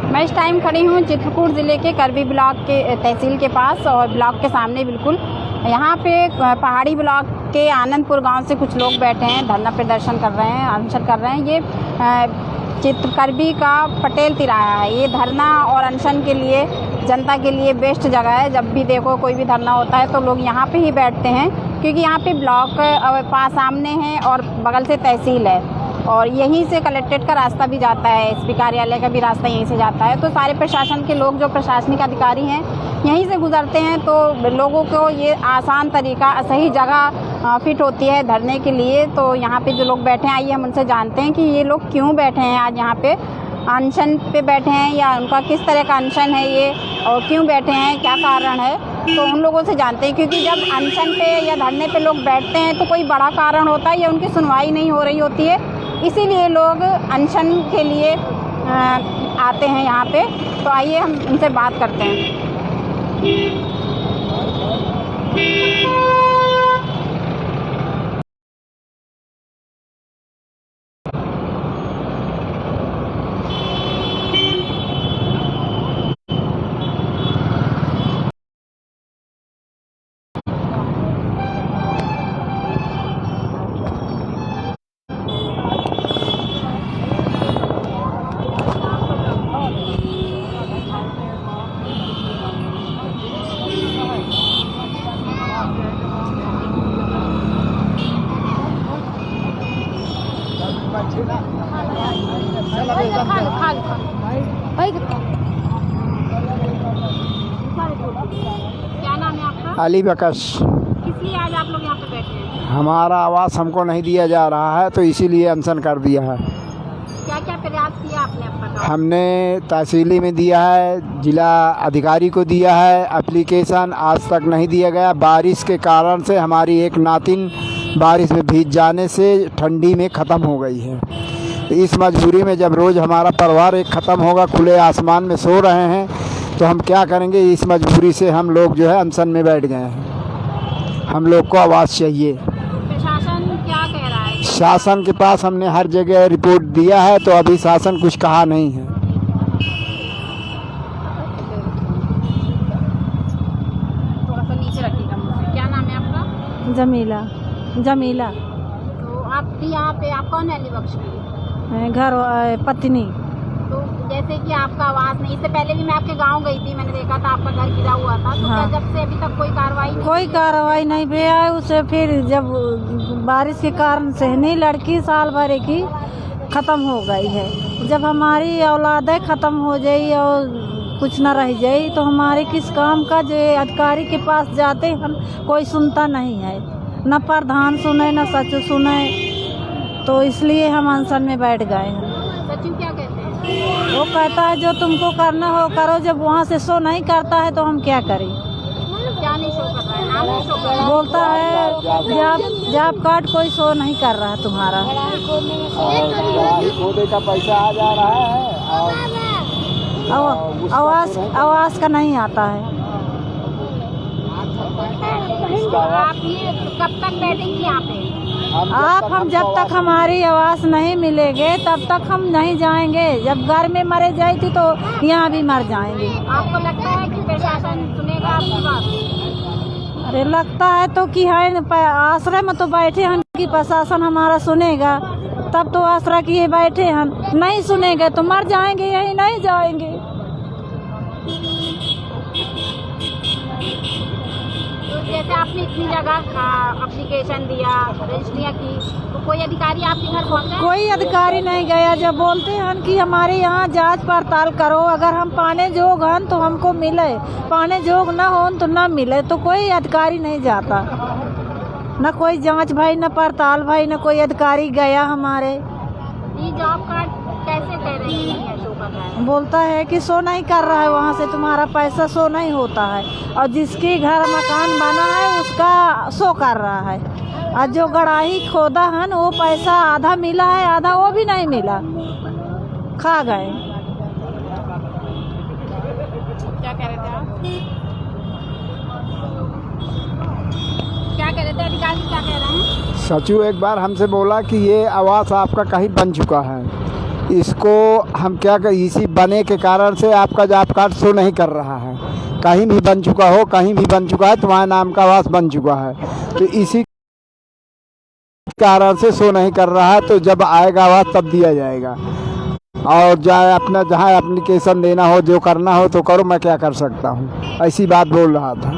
मैं इस टाइम खड़ी हूँ चित्रकूट ज़िले के करबी ब्लॉक के तहसील के पास और ब्लॉक के सामने बिल्कुल यहाँ पे पहाड़ी ब्लॉक के आनंदपुर गांव से कुछ लोग बैठे हैं, धरना प्रदर्शन कर रहे हैं, अनशन कर रहे हैं। ये करबी का पटेल तिराहा है। ये धरना और अनशन के लिए जनता के लिए बेस्ट जगह है। जब भी देखो कोई भी धरना होता है तो लोग यहाँ पे ही बैठते हैं, क्योंकि यहाँ पे ब्लॉक पास सामने है और बगल से तहसील है और यहीं से कलेक्ट्रेट का रास्ता भी जाता है, एसपी कार्यालय का भी रास्ता यहीं से जाता है। तो सारे प्रशासन के लोग जो प्रशासनिक अधिकारी हैं यहीं से गुजरते हैं, तो लोगों को ये आसान तरीका, सही जगह फिट होती है धरने के लिए। तो यहाँ पे जो लोग बैठे हैं, आइए हम उनसे जानते हैं कि ये लोग क्यों बैठे हैं आज यहाँ पे, अनशन पे बैठे हैं या उनका किस तरह का अनशन है ये और क्यों बैठे हैं, क्या कारण है। तो उन लोगों से जानते हैं, क्योंकि जब अनशन पे या धरने पे लोग बैठते हैं तो कोई बड़ा कारण होता है या उनकी सुनवाई नहीं हो रही होती है, इसीलिए लोग अनशन के लिए आते हैं यहाँ पे। तो आइए हम उनसे बात करते हैं। क्या नाम है आपका? अली बकश। इसलिए आज आप लोग यहाँ पे बैठे हैं? हमारा आवाज़ हमको नहीं दिया जा रहा है तो इसीलिए अनशन कर दिया है। क्या क्या प्रयास किया आपने अब तक? हमने तहसीली में दिया है, जिला अधिकारी को दिया है एप्लीकेशन, आज तक नहीं दिया गया। बारिश के कारण से हमारी एक नातिन बारिश में भीग जाने से ठंडी में ख़त्म हो गई है। तो इस मजबूरी में जब रोज़ हमारा परिवार एक ख़त्म होगा, खुले आसमान में सो रहे हैं, तो हम क्या करेंगे। इस मजबूरी से हम लोग जो है अनशन में बैठ गए हैं। हम लोग को आवाज़ चाहिए। प्रशासन क्या कह रहा है? शासन के पास हमने हर जगह रिपोर्ट दिया है, तो अभी शासन कुछ कहा नहीं है। थोड़ा सा नीचे रखिएगा मुझे। क्या नाम है आपका? जमीला। जमीला। तो आप यहाँ पे, आप कौन है? अली बख्श की घर पत्नी। तो जैसे कि आपका आवाज़ नहीं, इससे पहले भी मैं आपके गांव गई थी, मैंने देखा था आपका घर गिरा हुआ था। तो हाँ। क्या जब से अभी तक कोई कार्रवाई नहीं? कोई कार्रवाई नहीं भैया। उसे फिर जब बारिश के कारण सहनी लड़की साल भर की ख़त्म हो गई है। जब हमारी औलादें ख़त्म हो जाई और कुछ न रह जाई तो हमारे किस काम का। जो अधिकारी के पास जाते हम, कोई सुनता नहीं है, न प्रधान सुने न सचिव सुने। तो इसलिए हम अनशन में बैठ गए हैं। सचिव क्या कहते हैं? वो कहता है जो तुमको करना हो करो, जब वहाँ से शो नहीं करता है तो हम क्या करें। क्या नहीं शो कर रहा है? नाम नहीं शो कर रहा है? बोलता है जॉब कार्ड कोई शो नहीं कर रहा है तुम्हारा। खोदे का पैसा आ जा रहा है और आवास का नहीं आता है। आप ये कब तक बैठेंगे यहाँ पे? हम जब तक हमारी आवाज़ नहीं मिलेगी तब तक हम नहीं जाएंगे। जब घर में मरे जाएगी तो यहाँ भी मर जाएंगे। आपको लगता है कि प्रशासन सुनेगा आपकी बात? अरे लगता है तो कि है आश्रय में तो बैठे हैं कि प्रशासन हमारा सुनेगा, तब तो आश्रय किए बैठे हैं। नहीं सुनेंगे तो मर जाएंगे, यहीं नहीं जाएंगे। तो जैसे आपने इतनी जगह एप्लीकेशन दिया, रजिस्ट्रियाँ की, तो कोई अधिकारी आपके घर पहुँचा? कोई अधिकारी नहीं गया। जब बोलते हैं कि हमारे यहाँ जांच पड़ताल करो, अगर हम पाने जोग हैं तो हमको मिले, पाने जोग न हो तो न मिले, तो कोई अधिकारी नहीं जाता। न कोई जांच भाई, न पड़ताल भाई, न कोई अधिकारी गया हमारे। ये जॉब कार्ड कैसे कह रही है शो कर रहा है? बोलता है कि शो नहीं कर रहा है, वहाँ से तुम्हारा पैसा शो नहीं होता है, और जिसके घर मकान बना है उसका शो कर रहा है, और जो गड़ाही खोदा है न वो पैसा आधा मिला है, आधा वो भी नहीं मिला, खा गए। क्या कह रहे थे आप? क्या कह रहे थे अधिकारी, क्या कह रहे हैं? सचिव एक बार हमसे बोला कि ये आवास आपका कहीं बन चुका है, इसको हम क्या कर, इसी बने के कारण से आपका जॉब कार्ड शो नहीं कर रहा है। कहीं भी बन चुका हो, कहीं भी बन चुका है, तुम्हारे नाम का आवास बन चुका है, तो इसी कारण से शो नहीं कर रहा है। तो जब आएगा आवास तब दिया जाएगा, और जाए अपना जहाँ एप्लीकेशन देना हो, जो करना हो तो करो, मैं क्या कर सकता हूँ, ऐसी बात बोल रहा था।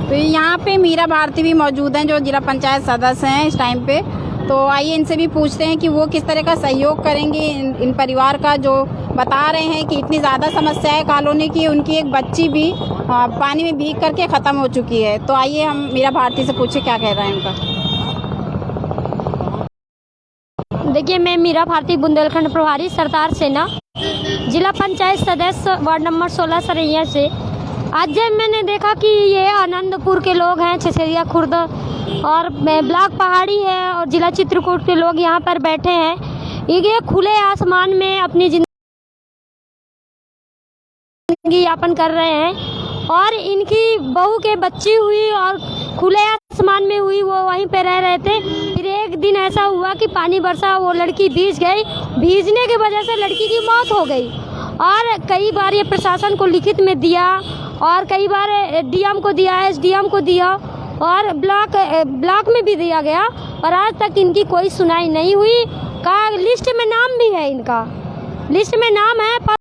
तो यहाँ पे मीरा भारती भी मौजूद हैं, जो जिला पंचायत सदस्य हैं इस टाइम पे। तो आइए इनसे भी पूछते हैं कि वो किस तरह का सहयोग करेंगे इन परिवार का, जो बता रहे हैं कि इतनी ज़्यादा समस्या है कॉलोनी की। उनकी एक बच्ची भी पानी में भीग करके ख़त्म हो चुकी है। तो आइए हम मीरा भारती से पूछे क्या कह रहे हैं उनका। देखिए, मैं मीरा भारती, बुंदेलखंड प्रभारी, सरदार सेना, जिला पंचायत सदस्य, वार्ड नंबर 16 सरैया से। आज जब मैंने देखा कि ये आनंदपुर के लोग हैं, छछरिया खुर्द और ब्लॉक पहाड़ी है और जिला चित्रकूट के लोग यहाँ पर बैठे हैं, ये खुले आसमान में अपनी जिंदगी यापन कर रहे हैं, और इनकी बहू के बच्ची हुई और खुले आसमान में हुई, वो वहीं पे रह रहे थे। फिर एक दिन ऐसा हुआ कि पानी बरसा, वो लड़की भीग गई, भीगने की वजह से लड़की की मौत हो गई। और कई बार ये प्रशासन को लिखित में दिया, और कई बार डीएम को दिया, एसडीएम को दिया, और ब्लॉक में भी दिया गया, पर आज तक इनकी कोई सुनाई नहीं हुई। का लिस्ट में नाम भी है, इनका लिस्ट में नाम है, पर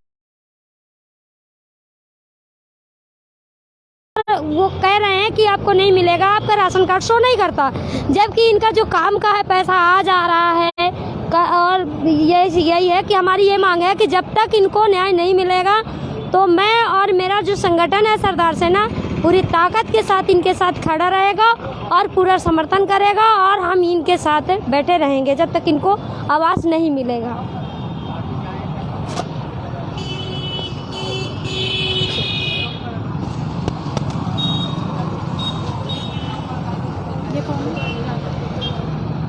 वो कह रहे हैं कि आपको नहीं मिलेगा, आपका राशन कार्ड शो नहीं करता, जबकि इनका जो काम का है पैसा आ जा रहा है। और यही है कि हमारी ये मांग है कि जब तक इनको न्याय नहीं मिलेगा, तो मैं और मेरा जो संगठन है सरदार सेना पूरी ताकत के साथ इनके साथ खड़ा रहेगा और पूरा समर्थन करेगा, और हम इनके साथ बैठे रहेंगे जब तक इनको आवाज़ नहीं मिलेगा।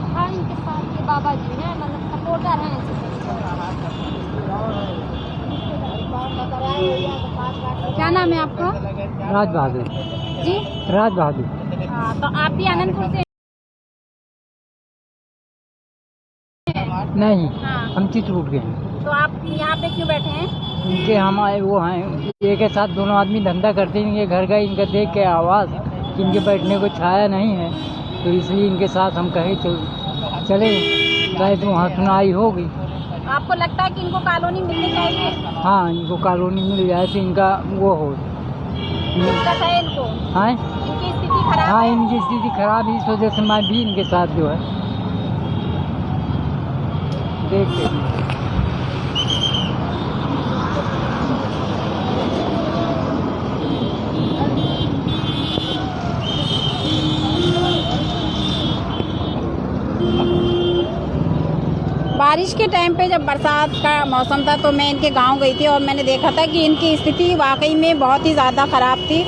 हाँ, इनके साथ ये बाबा जी हैं, मतलब सपोर्टर हैं। क्या नाम है आपका? राज बहादुर जी, राज बहादुर। हाँ, तो आप भी आनंदपुर से? नहीं, हाँ। हम चित्रकूट के हैं। तो आप यहाँ पे क्यों बैठे हैं? इनके हमारे वो हैं, एक साथ दोनों आदमी धंधा करते हैं, इनके घर का इनका देख के आवाज़ कि इनके बैठने को छाया नहीं है, तो इसलिए इनके साथ हम कहे तो चले, चाहे तो वहाँ सुनाई होगी। आपको लगता है कि इनको कॉलोनी मिलनी चाहिए? हाँ, इनको कॉलोनी मिल जाए तो इनका वो हो। दिक्कत है इनको? हाँ, इनकी स्थिति खराब हाँ, है? इनकी स्थिति खराब है, इस वजह से मैं भी इनके साथ जो है देखते हैं। बारिश के टाइम पे जब बरसात का मौसम था तो मैं इनके गांव गई थी, और मैंने देखा था कि इनकी स्थिति वाकई में बहुत ही ज़्यादा ख़राब थी।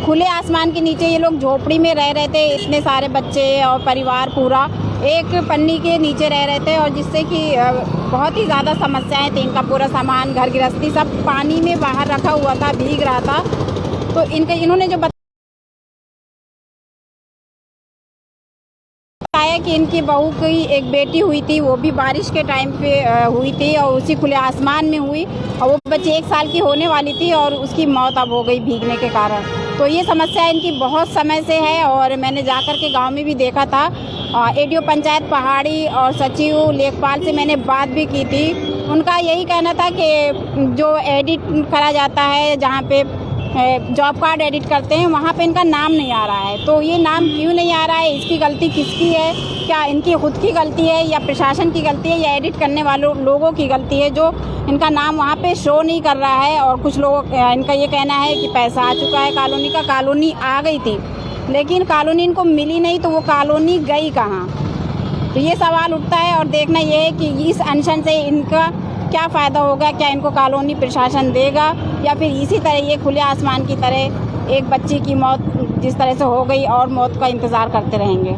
खुले आसमान के नीचे ये लोग झोपड़ी में रह रहे थे, इतने सारे बच्चे और परिवार पूरा एक पन्नी के नीचे रह रहे थे, और जिससे कि बहुत ही ज़्यादा समस्याएं थी। इनका पूरा सामान, घर गृहस्थी सब पानी में बाहर रखा हुआ था, भीग रहा था। तो इन्होंने जो बताया कि इनकी बहू की एक बेटी हुई थी, वो भी बारिश के टाइम पे हुई थी, और उसी खुले आसमान में हुई, और वो बच्ची 1 साल की होने वाली थी, और उसकी मौत अब हो गई भीगने के कारण। तो ये समस्या इनकी बहुत समय से है, और मैंने जाकर के गांव में भी देखा था। एडीओ पंचायत पहाड़ी और सचिव लेखपाल से मैंने बात भी की थी। उनका यही कहना था कि जो एडिट करा जाता है, जहाँ पे जॉब कार्ड एडिट करते हैं वहाँ पे इनका नाम नहीं आ रहा है। तो ये नाम क्यों नहीं आ रहा है, इसकी गलती किसकी है? क्या इनकी खुद की गलती है या प्रशासन की गलती है या एडिट करने वालों लोगों की गलती है जो इनका नाम वहाँ पे शो नहीं कर रहा है? और कुछ लोग इनका ये कहना है कि पैसा आ चुका है कॉलोनी का, कॉलोनी आ गई थी लेकिन कॉलोनी इनको मिली नहीं, तो वो कॉलोनी गई कहाँ? तो ये सवाल उठता है और देखना ये है कि इस अनशन से इनका क्या फ़ायदा होगा। क्या इनको कॉलोनी प्रशासन देगा या फिर इसी तरह ये खुले आसमान की तरह एक बच्ची की मौत जिस तरह से हो गई और मौत का इंतज़ार करते रहेंगे।